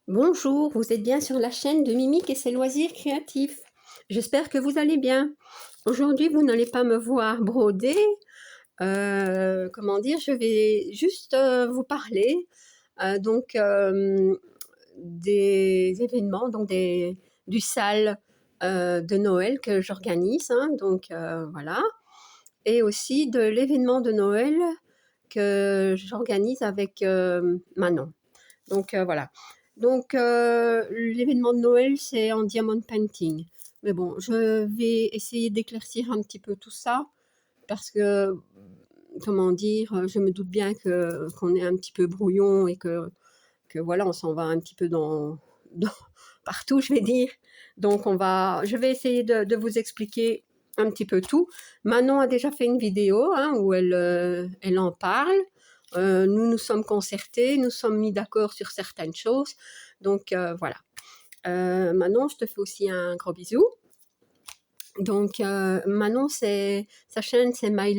Bonjour, vous êtes bien sur la chaîne de Mimique et ses loisirs créatifs. J'espère que vous allez bien. Aujourd'hui, vous n'allez pas me voir broder. Comment dire, je vais juste vous parler des événements, du salle de Noël que j'organise. Voilà. Et aussi de l'événement de Noël que j'organise avec Manon. Voilà. L'événement de Noël, c'est en diamond painting. Mais bon, je vais essayer d'éclaircir un petit peu tout ça parce que, comment dire, je me doute bien qu'on est un petit peu brouillon et que voilà, on s'en va un petit peu dans partout, je vais dire. Je vais essayer de vous expliquer un petit peu tout. Manon a déjà fait une vidéo où elle en parle. Nous nous sommes concertés, nous sommes mis d'accord sur certaines choses. Voilà. Manon, je te fais aussi un gros bisou. Manon, sa chaîne, c'est My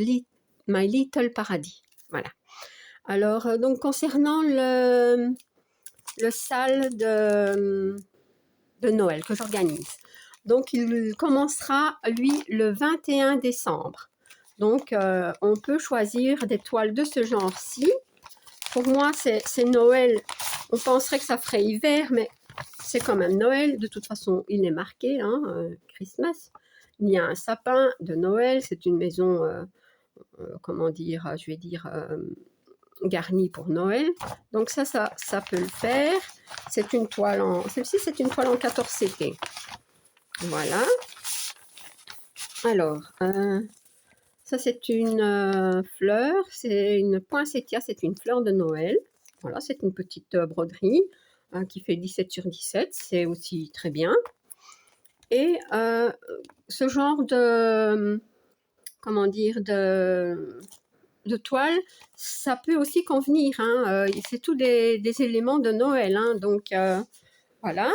Little Paradis. Voilà. Alors, concernant le salle de Noël que j'organise. Donc, il commencera, lui, le 21 décembre. On peut choisir des toiles de ce genre-ci. Pour moi, c'est Noël. On penserait que ça ferait hiver, mais c'est quand même Noël. De toute façon, il est marqué, Christmas. Il y a un sapin de Noël. C'est une maison, garnie pour Noël. Donc ça peut le faire. Celle-ci, c'est une toile en 14 CP. Voilà. Alors, ça, c'est une fleur. C'est une poinsettia. C'est une fleur de Noël. Voilà, c'est une petite broderie qui fait 17 sur 17. C'est aussi très bien. Et ce genre de toile, ça peut aussi convenir. C'est tous des éléments de Noël. Voilà.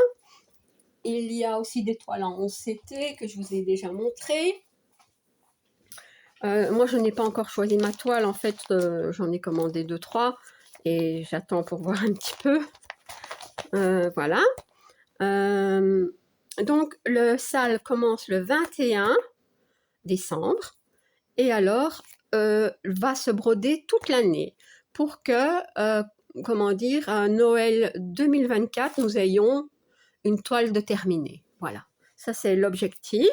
Il y a aussi des toiles en 11 CT que je vous ai déjà montré. Moi, je n'ai pas encore choisi ma toile. En fait, j'en ai commandé 2-3 et j'attends pour voir un petit peu. Voilà. Donc, le salle commence le 21 décembre et alors va se broder toute l'année pour que, à Noël 2024, nous ayons une toile de terminée. Voilà, ça c'est l'objectif.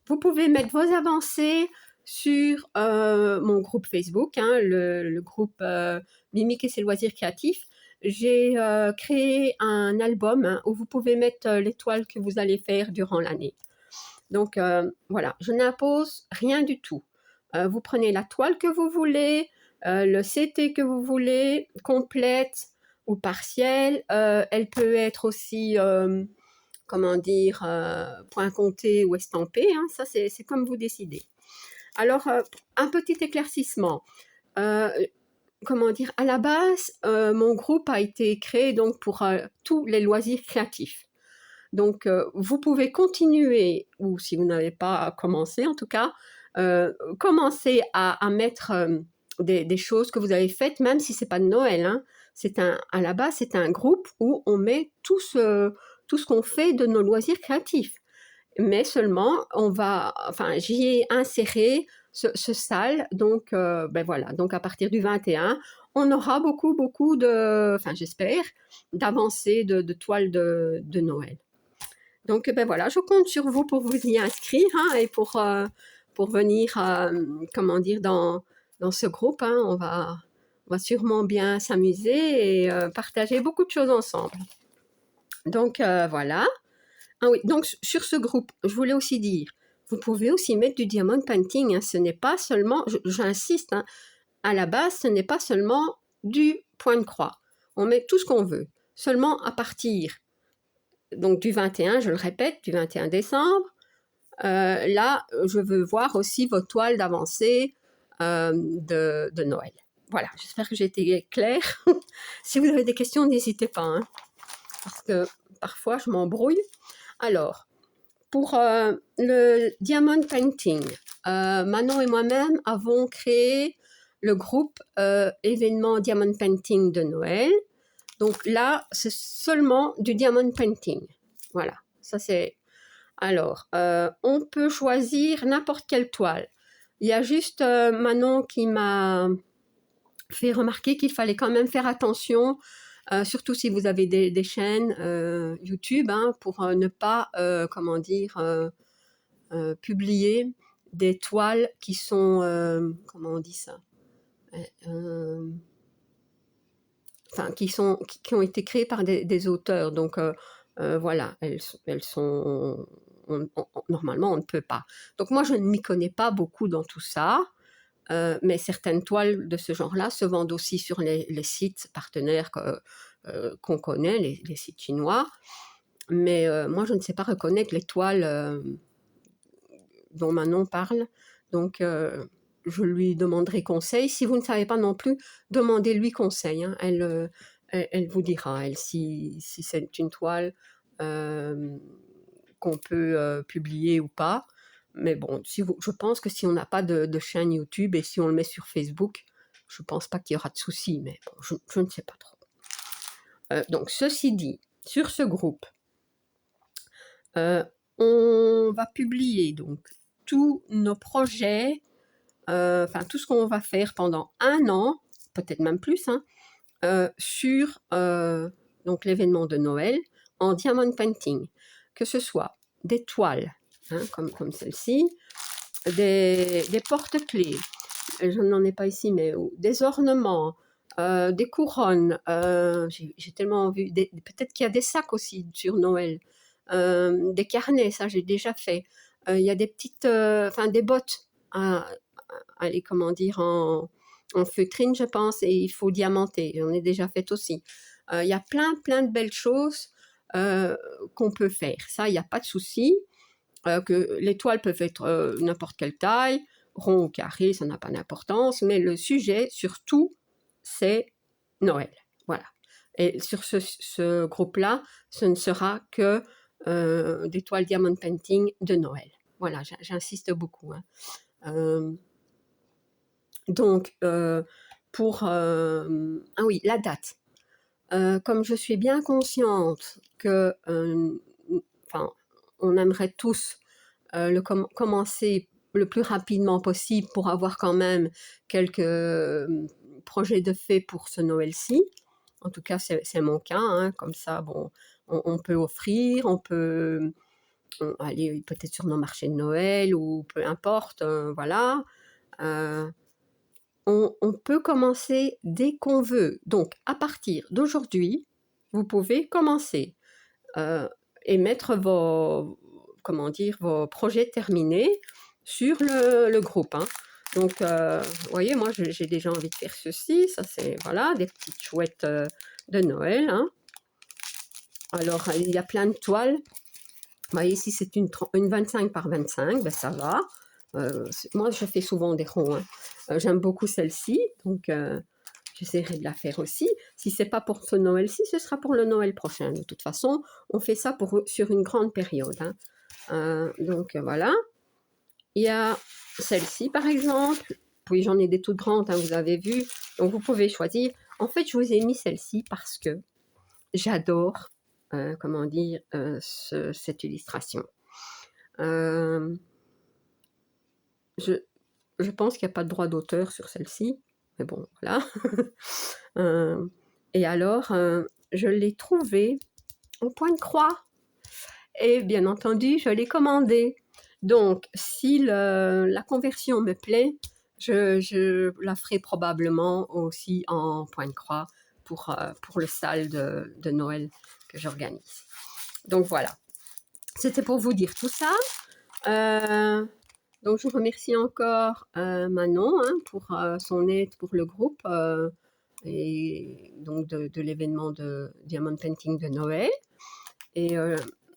Vous pouvez mettre vos avancées sur mon groupe Facebook, le groupe Mimique et ses loisirs créatifs. J'ai créé un album où vous pouvez mettre les toiles que vous allez faire durant l'année. Voilà, je n'impose rien du tout. Vous prenez la toile que vous voulez, le CT que vous voulez, complète ou partielle. Elle peut être aussi, point compté ou estampé. Ça, c'est comme vous décidez. Alors, un petit éclaircissement. À la base, mon groupe a été créé donc pour tous les loisirs créatifs. Donc, vous pouvez continuer, ou si vous n'avez pas commencé en tout cas, commencer à mettre des choses que vous avez faites, même si ce n'est pas de Noël. À la base, c'est un groupe où on met tout ce qu'on fait de nos loisirs créatifs. Mais seulement, j'y ai inséré ce salle. Voilà. Donc, à partir du 21, on aura beaucoup j'espère, d'avancées de toiles de Noël. Donc, voilà, je compte sur vous pour vous y inscrire et pour venir, dans ce groupe. On va sûrement bien s'amuser et partager beaucoup de choses ensemble. Donc, voilà. Ah oui, donc sur ce groupe, je voulais aussi dire, vous pouvez aussi mettre du diamond painting. Ce n'est pas seulement, j'insiste, à la base, ce n'est pas seulement du point de croix. On met tout ce qu'on veut. Seulement à partir du 21, je le répète, du 21 décembre, là, je veux voir aussi vos toiles d'avancée de Noël. Voilà, j'espère que j'ai été claire. Si vous avez des questions, n'hésitez pas, parce que parfois, je m'embrouille. Alors, pour le diamond painting, Manon et moi-même avons créé le groupe événement diamond painting de Noël. Donc là, c'est seulement du diamond painting. Voilà, ça c'est... Alors, on peut choisir n'importe quelle toile. Il y a juste Manon qui m'a fait remarquer qu'il fallait quand même faire attention, surtout si vous avez des chaînes YouTube, hein, pour ne pas, comment dire, publier des toiles qui sont, comment on dit ça, enfin, qui ont été créées par des auteurs. Donc, voilà, elles sont... normalement, on ne peut pas. Donc, moi, je ne m'y connais pas beaucoup dans tout ça. Mais certaines toiles de ce genre-là se vendent aussi sur les sites partenaires qu'on connaît, les sites chinois. Mais moi, je ne sais pas reconnaître les toiles dont Manon parle. Donc, je lui demanderai conseil. Si vous ne savez pas non plus, demandez-lui conseil. Hein. Elle vous dira, elle, si c'est une toile qu'on peut publier ou pas. Mais bon, je pense que si on n'a pas de chaîne YouTube et si on le met sur Facebook, je ne pense pas qu'il y aura de soucis, mais bon, je ne sais pas trop. Donc, ceci dit, sur ce groupe, on va publier donc tous nos projets, enfin tout ce qu'on va faire pendant 1 an, peut-être même plus, hein, sur donc l'événement de Noël en diamond painting, que ce soit des toiles, hein, comme celle-ci, des porte-clés, je n'en ai pas ici, mais des ornements, des couronnes, j'ai tellement vu, peut-être qu'il y a des sacs aussi sur Noël, des carnets, ça j'ai déjà fait, il y a des petites, enfin des bottes, allez, comment dire, en feutrine, je pense, et il faut diamanter, j'en ai déjà fait aussi. Il y a plein de belles choses qu'on peut faire, ça, il n'y a pas de souci. Que les toiles peuvent être n'importe quelle taille, rond ou carré, ça n'a pas d'importance, mais le sujet, surtout, c'est Noël. Voilà. Et sur ce groupe-là, ce ne sera que des toiles diamond painting de Noël. Voilà, j'insiste beaucoup. Hein. Donc, pour... ah oui, la date. Comme je suis bien consciente que... enfin, on aimerait tous commencer le plus rapidement possible pour avoir quand même quelques projets de fait pour ce Noël-ci. En tout cas, c'est mon cas. Hein. Comme ça, bon, on peut offrir, on peut aller peut-être sur nos marchés de Noël ou peu importe, voilà. On peut commencer dès qu'on veut. Donc, à partir d'aujourd'hui, vous pouvez commencer et mettre vos projets terminés sur le groupe. Hein. Donc, vous voyez, moi, j'ai déjà envie de faire ceci. Ça, c'est, voilà, des petites chouettes de Noël. Hein. Alors, il y a plein de toiles. Vous voyez, ici, c'est une 25 par 25. Ben, ça va. Moi, je fais souvent des ronds. Hein. J'aime beaucoup celle-ci. Donc, j'essaierai de la faire aussi. Si ce n'est pas pour ce Noël-ci, ce sera pour le Noël prochain. De toute façon, on fait ça sur une grande période. Hein. Donc, voilà. Il y a celle-ci, par exemple. Puis, j'en ai des toutes grandes, hein, vous avez vu. Donc, vous pouvez choisir. En fait, je vous ai mis celle-ci parce que j'adore, comment dire, cette illustration. Je pense qu'il n'y a pas de droit d'auteur sur celle-ci. Mais bon, voilà. Et alors, je l'ai trouvée en point de croix. Et bien entendu, je l'ai commandée. Donc, si la conversion me plaît, je la ferai probablement aussi en point de croix pour le salle de Noël que j'organise. Donc, voilà. C'était pour vous dire tout ça. Donc, je vous remercie encore Manon hein, pour son aide pour le groupe et donc de l'événement de Diamond Painting de Noël. Et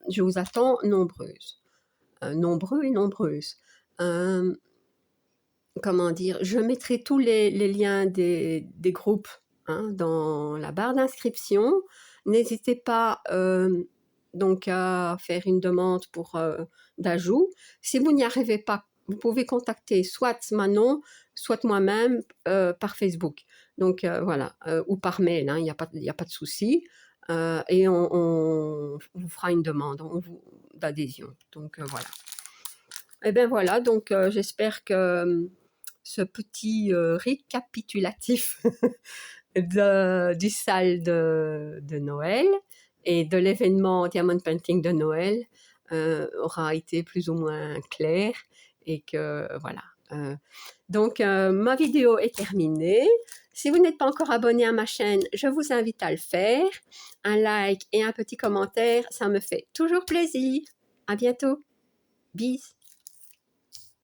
je vous attends nombreuses. Nombreux et nombreuses. Comment dire, je mettrai tous les liens des groupes hein, dans la barre d'inscription. N'hésitez pas donc à faire une demande pour d'ajout. Si vous n'y arrivez pas, vous pouvez contacter soit Manon, soit moi-même par Facebook. Donc voilà, ou par mail, hein, il y a pas de souci. Et on vous fera une demande d'adhésion. Donc voilà. Et bien voilà, donc j'espère que ce petit récapitulatif du sale de Noël et de l'événement Diamond Painting de Noël aura été plus ou moins clair et que voilà. Donc ma vidéo est terminée. Si vous n'êtes pas encore abonné à ma chaîne, je vous invite à le faire. Un like et un petit commentaire, ça me fait toujours plaisir. À bientôt. Bis.